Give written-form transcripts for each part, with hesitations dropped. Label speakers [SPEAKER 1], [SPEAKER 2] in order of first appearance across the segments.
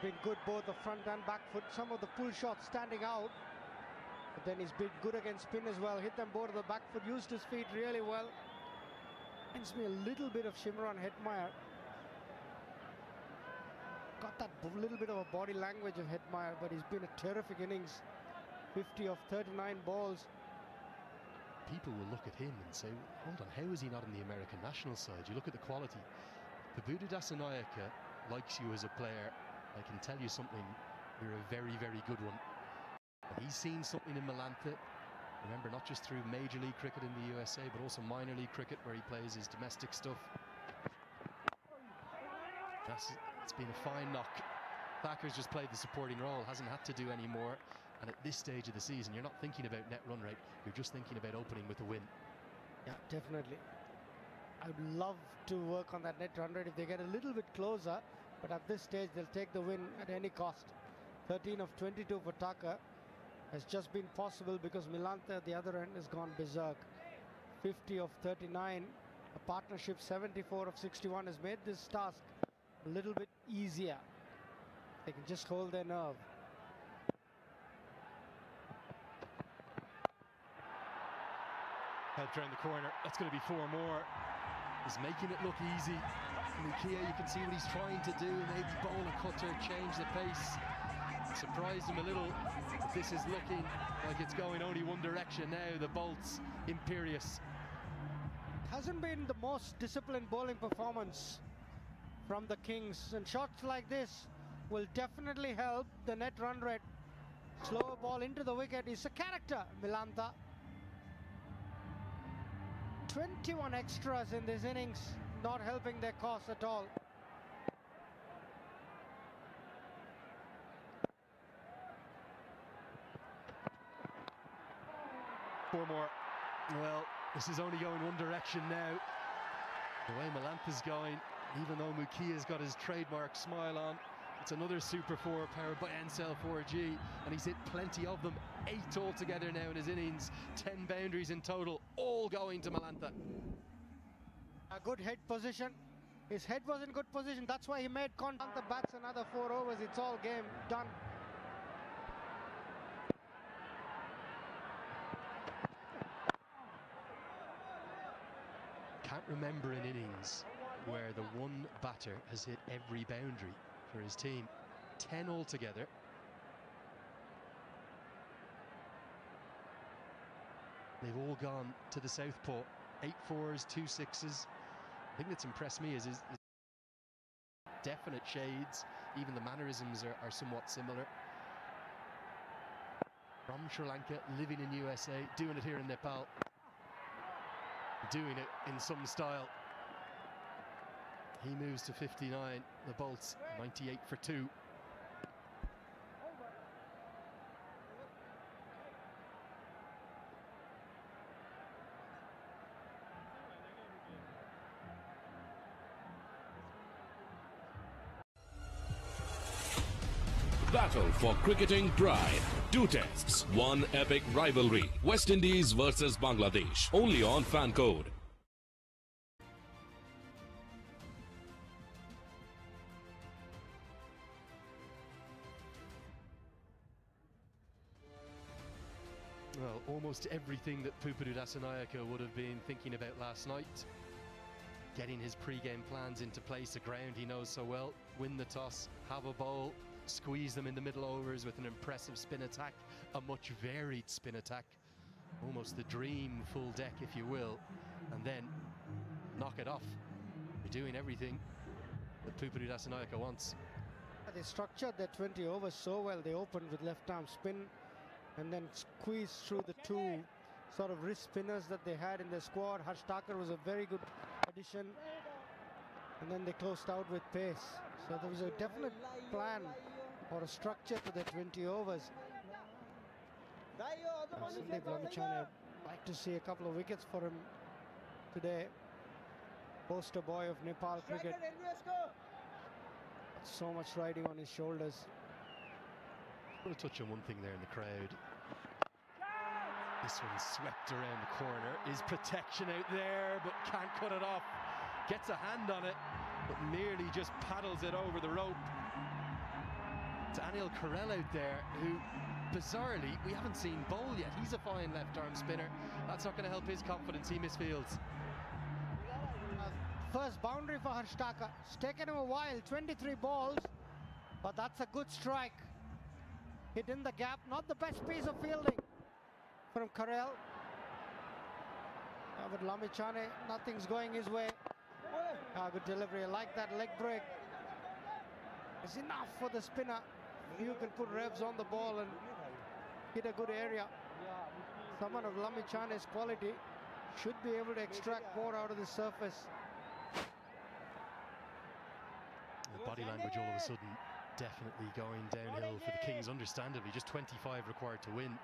[SPEAKER 1] been good both the front and back foot. Some of the pull shots standing out, but then he's been good against spin as well. Hit them both of the back foot, used his feet really well. Reminds me a little bit of Shimron Hetmyer. Got that little bit of a body language of Hetmyer, but he's been a terrific innings. 50 of 39 balls.
[SPEAKER 2] People will look at him and say, hold on, how is he not in the American national side? You look at the quality. Pupudu Dassanayake likes you as a player. I can tell you something, you're a very, very good one. And he's seen something in Malantha. Remember, not just through Major League Cricket in the USA, but also minor league cricket where he plays his domestic stuff. It's been a fine knock. Thacker's just played the supporting role, hasn't had to do any more. And at this stage of the season, you're not thinking about net run rate, you're just thinking about opening with a win.
[SPEAKER 1] Yeah, definitely. I would love to work on that net run rate if they get a little bit closer, but at this stage they'll take the win at any cost. 13 of 22 for Thacker has just been possible because Milantha at the other end has gone berserk. 50 of 39, a partnership 74 of 61 has made this task a little bit easier. They can just hold their nerve.
[SPEAKER 2] Helped around the corner, that's going to be 4 more. He's making it look easy. Mukia, you can see what he's trying to do, maybe bowl a cutter, change the pace. Surprised him a little, but this is looking like it's going only one direction now. The bolt's imperious.
[SPEAKER 1] Hasn't been the most disciplined bowling performance from the Kings, and shots like this will definitely help the net run rate. Slower ball into the wicket is a character, Milantha. 21 extras in this innings, not helping their cause at all.
[SPEAKER 2] Four more. Well, this is only going one direction now. The way Malantha's going, even though Mukia's got his trademark smile on, it's another Super 4 powered by Ncell 4G, and he's hit plenty of them. 8 altogether now in his innings, 10 boundaries in total, all going to Malantha.
[SPEAKER 1] A good head position. His head was in good position, that's why he made contact. The bats another 4 overs, it's all game done.
[SPEAKER 2] Can't remember an innings where the one batter has hit every boundary for his team. 10 altogether. They've all gone to the southpaw. 8 4s, 2 6s. The thing that's impressed me is definite shades. Even the mannerisms are somewhat similar. From Sri Lanka, living in USA, doing it here in Nepal. Doing it in some style. He moves to 59, the bolts 98 for 2.
[SPEAKER 3] Battle for cricketing pride. 2 tests, 1 epic rivalry. West Indies versus Bangladesh. Only on Fan Code.
[SPEAKER 2] Well, almost everything that Pupudu Dassanayake would have been thinking about last night. Getting his pre-game plans into place, a ground he knows so well. Win the toss, have a bowl, squeeze them in the middle overs with an impressive spin attack, a much varied spin attack, almost the dream full deck if you will, and then knock it off. You're doing everything that Pupudu Dassanayake wants.
[SPEAKER 1] They structured their 20 overs so well. They opened with left arm spin and then squeezed through the 2 sort of wrist spinners that they had in their squad. Harsh Thakur was a very good addition, and then they closed out with pace. So there was a definite plan or a structure to the 20 overs. Sandeep Lamichhane, I'd like to see a couple of wickets for him today. Poster boy of Nepal cricket. So much riding on his shoulders.
[SPEAKER 2] I want to touch on one thing there in the crowd. This one swept around the corner. Is protection out there, but can't cut it off. Gets a hand on it, but merely just paddles it over the rope. It's Anil Karel out there, who, bizarrely, we haven't seen bowl yet. He's a fine left-arm spinner. That's not going to help his confidence. He misfields.
[SPEAKER 1] First boundary for Harsh Thakur. It's taken him a while, 23 balls, but that's a good strike. Hit in the gap, not the best piece of fielding from Karel. With Lamichhane, nothing's going his way. Good delivery, I like that leg break. It's enough for the spinner. You can put revs on the ball and hit a good area. Someone of Lamichhane's quality should be able to extract more out of the surface.
[SPEAKER 2] The body language all of a sudden definitely going downhill for the Kings, understandably. Just 25 required to win.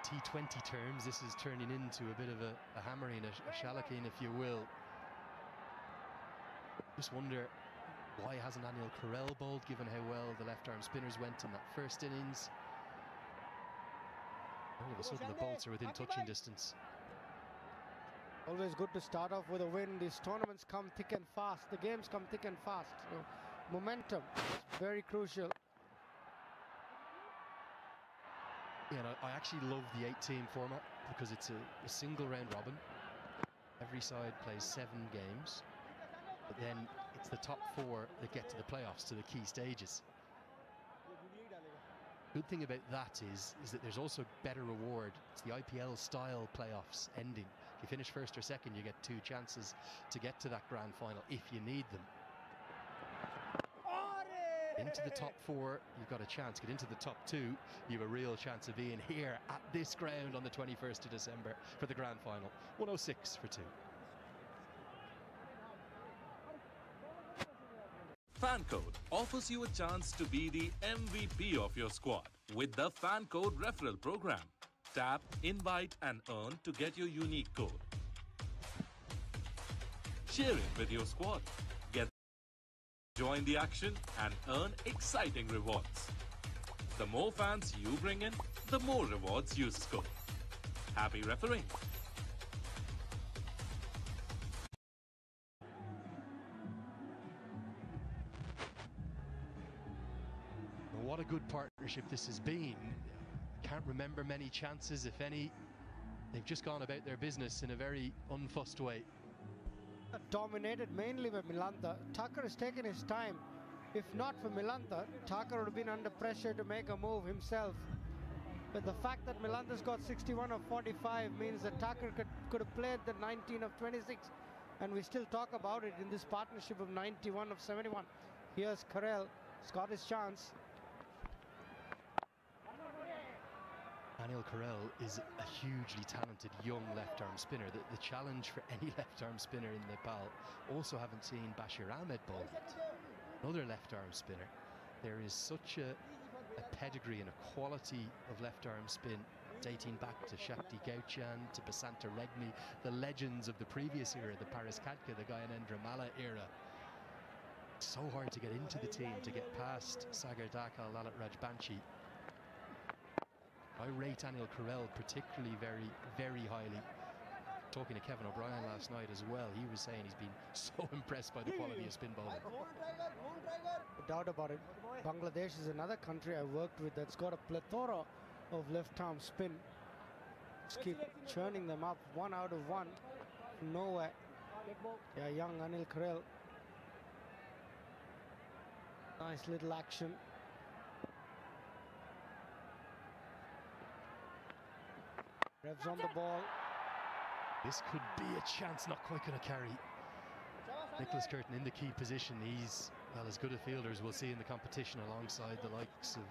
[SPEAKER 2] T20 terms, this is turning into a bit of a hammering, a shallacking, if you will. Just wonder, why hasn't Anil Karel bowled, given how well the left-arm spinners went in that first innings? All of a sudden, the bolts are within touching distance.
[SPEAKER 1] Always good to start off with a win. These tournaments come thick and fast. The games come thick and fast. So momentum is very crucial.
[SPEAKER 2] Yeah, and I actually love the 8-team format because it's a single round robin. Every side plays 7 games, but then it's the top 4 that get to the playoffs, to the key stages. Good thing about that is that there's also better reward. It's the IPL style playoffs ending. If you finish first or second, you get 2 chances to get to that grand final if you need them. Into the top 4, you've got a chance. Get into the top 2, you have a real chance of being here at this ground on the 21st of December for the grand final. 106 for 2.
[SPEAKER 3] FanCode offers you a chance to be the MVP of your squad with the FanCode referral program. Tap, invite and earn to get your unique code. Share it with your squad. Join the action and earn exciting rewards. The more fans you bring in, the more rewards you score. Happy refereeing!
[SPEAKER 2] What a good partnership this has been. Can't remember many chances, if any. They've just gone about their business in a very unfussed way.
[SPEAKER 1] Dominated mainly by Milantha. Thakur has taken his time. If not for Milantha, Thakur would have been under pressure to make a move himself. But the fact that Milantha's got 61 of 45 means that Thakur could have played the 19 of 26, and we still talk about it in this partnership of 91 of 71. Here's Karel. He's got his chance.
[SPEAKER 2] Anil Karel is a hugely talented young left-arm spinner. The challenge for any left-arm spinner in Nepal. Also haven't seen Bashir Ahmed bowl yet. Another left-arm spinner. There is such a pedigree and a quality of left-arm spin dating back to Shakti Gauchand, to Basanta Regmi, the legends of the previous era, the Paris Khadka, the Gyanendra Malla era. So hard to get into the team, to get past Sagar Dakal, Lalit Rajbanshi. I rate Anil Karel particularly very, very highly. Talking to Kevin O'Brien last night as well, he was saying he's been so impressed by the quality of spin bowling.
[SPEAKER 1] No doubt about it. Bangladesh is another country I worked with that's got a plethora of left-arm spin. Just keep churning them up, 1 out of 1 from nowhere. Yeah, young Anil Karel. Nice little action. Revs on the ball.
[SPEAKER 2] This could be a chance, not quite going to carry. Nicholas Curtin in the key position. He's, well, as good a fielder as we'll see in the competition, alongside the likes of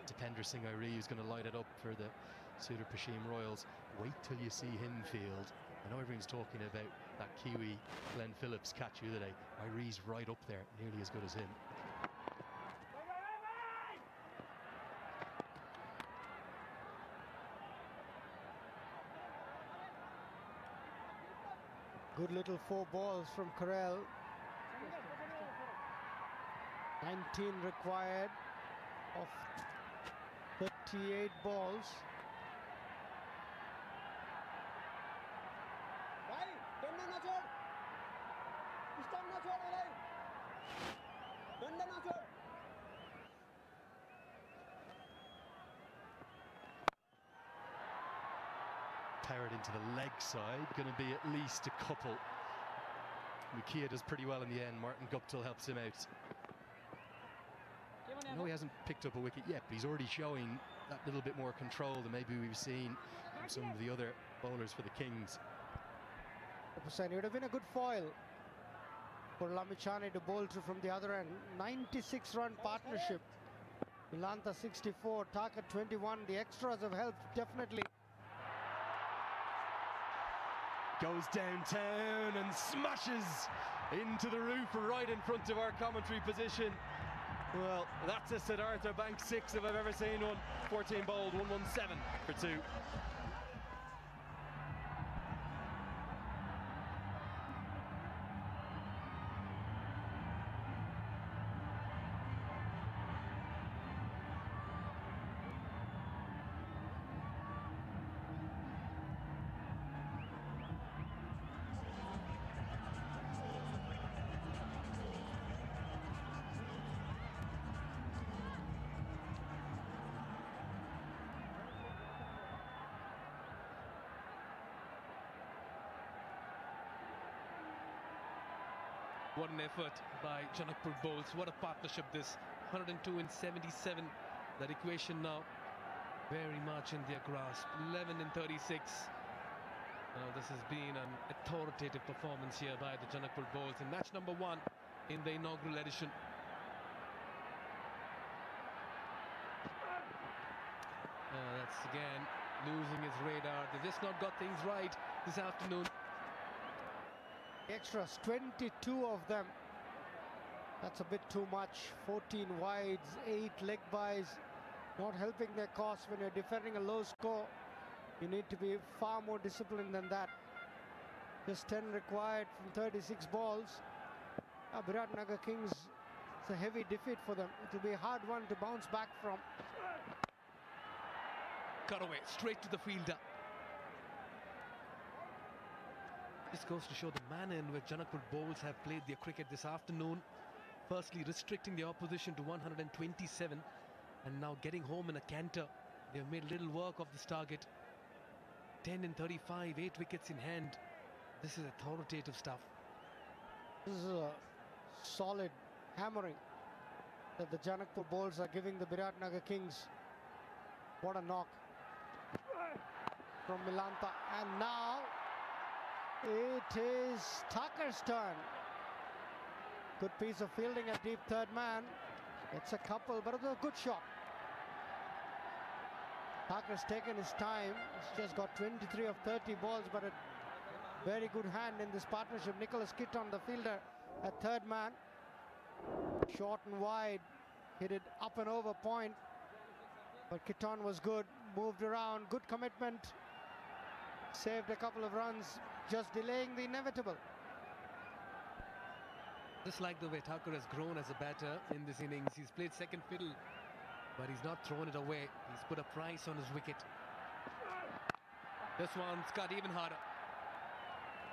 [SPEAKER 2] Dipender Singh Airi, who's going to light it up for the Sudar Pashim Royals. Wait till you see him field. I know everyone's talking about that Kiwi Glenn Phillips catch the other day. Airi's right up there, nearly as good as him.
[SPEAKER 1] Good little 4 balls from Karel. 19 required of 38 balls.
[SPEAKER 2] Powered into the leg side, going to be at least a couple. Mukia does pretty well in the end. Martin Guptill helps him out. I know he hasn't picked up a wicket yet, but he's already showing that little bit more control than maybe we've seen from some of the other bowlers for the Kings.
[SPEAKER 1] It would have been a good foil for Lamichhane to bowl to from the other end. 96-run partnership. Milantha 64, Thakur 21. The extras have helped definitely.
[SPEAKER 2] Goes downtown and smashes into the roof right in front of our commentary position. Well, that's a Siddhartha Bank 6 if I've ever seen one. 14 bowled, 117 for 2.
[SPEAKER 4] What an effort by Janakpur Bowls. What a partnership this. 102 and 77. That equation now very much in their grasp. 11 and 36. This has been an authoritative performance here by the Janakpur Bowls in match number 1 in the inaugural edition. That's again losing his radar. They've just not got things right this afternoon.
[SPEAKER 1] Extras, 22 of them. That's a bit too much. 14 wides, 8 leg byes, not helping their cause when you're defending a low score. You need to be far more disciplined than that. Just 10 required from 36 balls. Biratnagar Kings, it's a heavy defeat for them. It will be a hard one to bounce back from.
[SPEAKER 4] Cut away, straight to the fielder. This goes to show the manner in which Janakpur Bowls have played their cricket this afternoon. Firstly, restricting the opposition to 127 and now getting home in a canter. They've made little work of this target. 10 and 35, 8 wickets in hand. This is authoritative stuff.
[SPEAKER 1] This is a solid hammering that the Janakpur Bowls are giving the Biratnagar Kings. What a knock from Milantha. And now it is Thakur's turn. Good piece of fielding at deep third man. It's a couple, but it was a good shot. Thakur's taken his time. He's just got 23 of 30 balls, but a very good hand in this partnership. Nicholas Kitton, the fielder, at third man. Short and wide. Hit it up and over point. But Kitton was good. Moved around. Good commitment. Saved a couple of runs. Just delaying the inevitable.
[SPEAKER 4] Just like the way Thakur has grown as a batter in this innings. He's played second fiddle, but he's not thrown it away. He's put a price on his wicket. This one's cut even harder.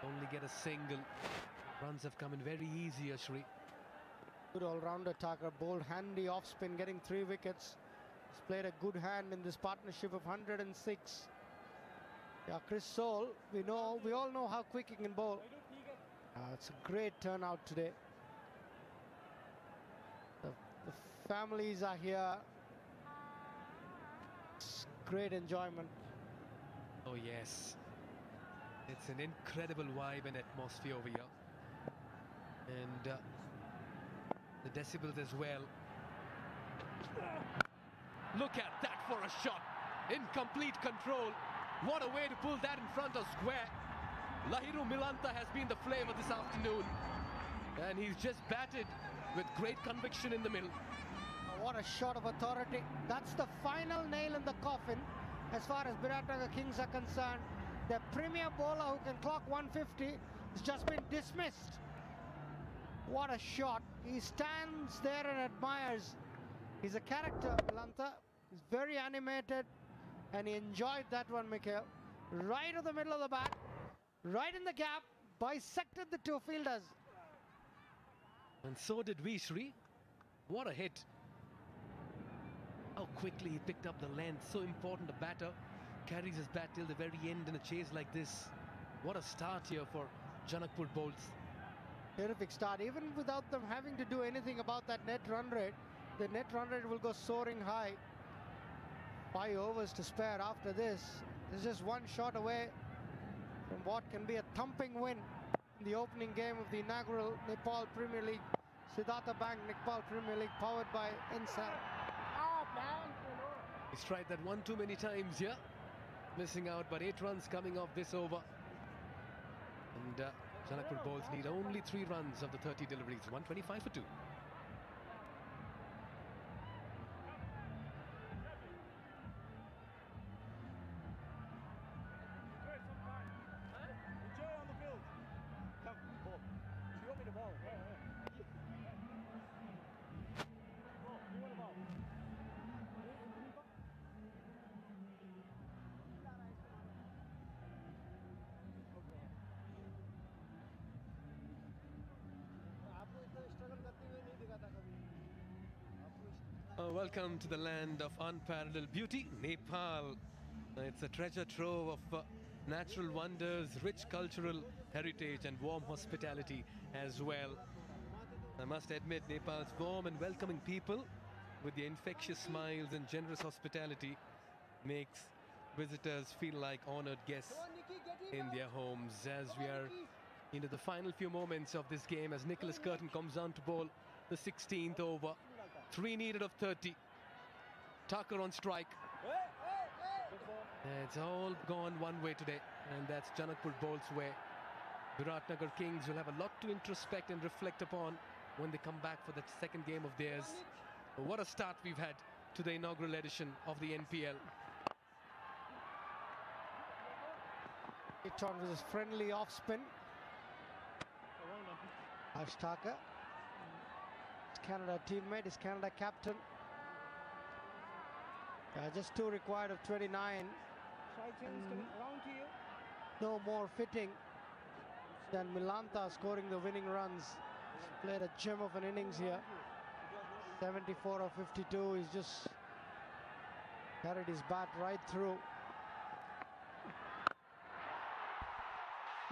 [SPEAKER 4] Only get a single. Runs have come in very easy, Ashri.
[SPEAKER 1] Good all-rounder Thakur. Bowled handy off-spin, getting 3 wickets. He's played a good hand in this partnership of 106. Yeah, Chris Soule, we all know how quick he can bowl. It's a great turnout today. The families are here. It's great enjoyment.
[SPEAKER 4] Oh yes, it's an incredible vibe and atmosphere over here, and the decibels as well. Look at that for a shot. In complete control. What a way to pull that in front of square. Lahiru Milantha has been the flavour this afternoon, and he's just batted with great conviction in the middle.
[SPEAKER 1] What a shot of authority. That's the final nail in the coffin as far as Biratnagar Kings are concerned. Their premier bowler who can clock 150 has just been dismissed. What a shot. He stands there and admires. He's a character, Milantha. He's very animated, and he enjoyed that one, Mikhail. Right to the middle of the bat, right in the gap, bisected the 2 fielders.
[SPEAKER 4] And so did we, Shri. What a hit. How quickly he picked up the length. So important. The batter carries his bat till the very end in a chase like this. What a start here for Janakpur Bolts.
[SPEAKER 1] Terrific start. Even without them having to do anything about that net run rate, the net run rate will go soaring high. 5 overs to spare after this. There's just one shot away from what can be a thumping win in the opening game of the inaugural Nepal Premier League. Siddhartha Bank Nepal Premier League, powered by Ensal.
[SPEAKER 4] He's tried that one too many times here. Missing out, but 8 runs coming off this over. And Janakpur Bolts need only 3 runs of the 30 deliveries. 125 for 2. Welcome to the land of unparalleled beauty, Nepal. It's a treasure trove of natural wonders, rich cultural heritage and warm hospitality as well. I must admit, Nepal's warm and welcoming people with their infectious smiles and generous hospitality makes visitors feel like honored guests in their homes. As we are into the final few moments of this game, as Nicholas Curtin comes down to bowl the 16th over. 3 needed of 30. Tucker on strike. It's all gone one way today, and that's Janakpur Bolts' way. Viratnagar Kings will have a lot to introspect and reflect upon when they come back for the second game of theirs. What a start we've had to the inaugural edition of the NPL.
[SPEAKER 1] It on with his friendly off spin. Harsh Thakur, his Canada teammate, his Canada captain. Just 2 required of 29. No more fitting than Milanta scoring the winning runs. He's played a gem of an innings here. 74 of 52. He's just carried his bat right through.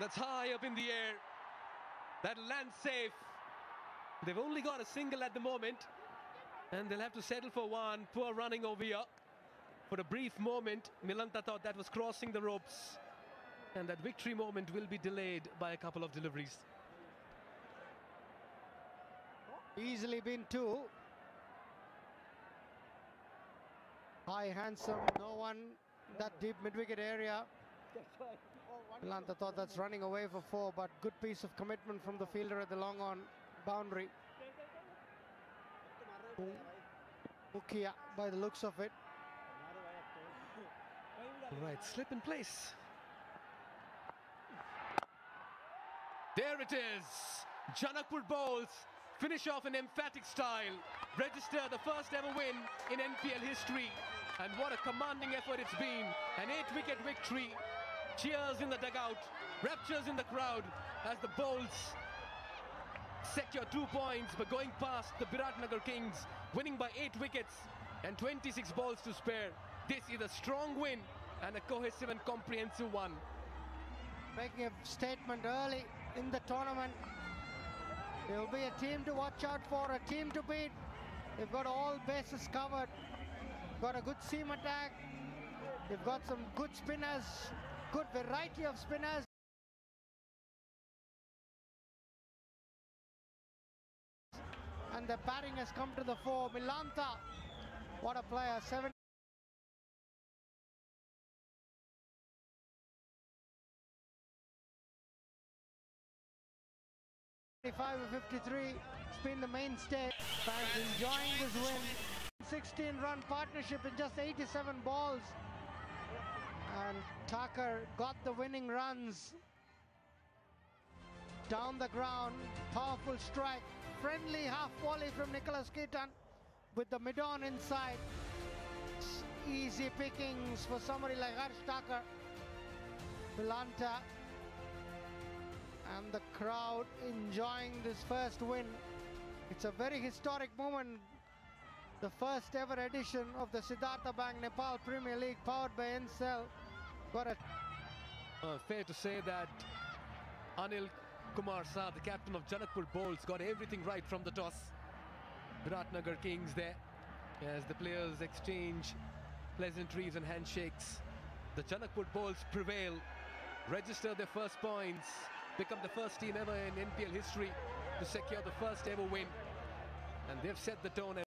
[SPEAKER 4] That's high up in the air. That'll land safe. They've only got a single at the moment, and they'll have to settle for one. Poor running over here. For a brief moment, Milanta thought that was crossing the ropes, and that victory moment will be delayed by a couple of deliveries.
[SPEAKER 1] Easily been 2. High, handsome, no one that deep mid-wicket area. Milanta thought that's running away for 4, but good piece of commitment from the fielder at the long on boundary. Mukhia, by the looks of it.
[SPEAKER 4] Right, slip in place. There it is. Janakpur Bolts finish off in emphatic style. Register the first ever win in NPL history. And what a commanding effort it's been. An 8-wicket victory. Cheers in the dugout. Raptures in the crowd as the Bolts secure 2 points by going past the Viratnagar Kings, winning by 8 wickets and 26 balls to spare. This is a strong win and a cohesive and comprehensive one.
[SPEAKER 1] Making a statement early in the tournament. There will be a team to watch out for, a team to beat. They've got all bases covered. Got a good seam attack. They've got some good spinners, good variety of spinners. And the batting has come to the fore. Milanta, what a player, 75 of 53. It's been the mainstay. Fans enjoying this win. 16-run partnership in just 87 balls. And Thakur got the winning runs. Down the ground, powerful strike. Friendly half volley from Nicholas Keaton with the mid-on inside. Easy pickings for somebody like Harsh Thakur. Milanta and the crowd enjoying this first win It's a very historic moment. The first ever edition of the Siddhartha Bank Nepal Premier League, powered by Ncell. Got a
[SPEAKER 4] Fair to say that Anil Kumar Saab, the captain of Janakpur Bolts, got everything right from the toss. Viratnagar Kings there, as the players exchange pleasantries and handshakes. The Janakpur Bolts prevail, register their first points, become the first team ever in NPL history to secure the first ever win, and they've set the tone.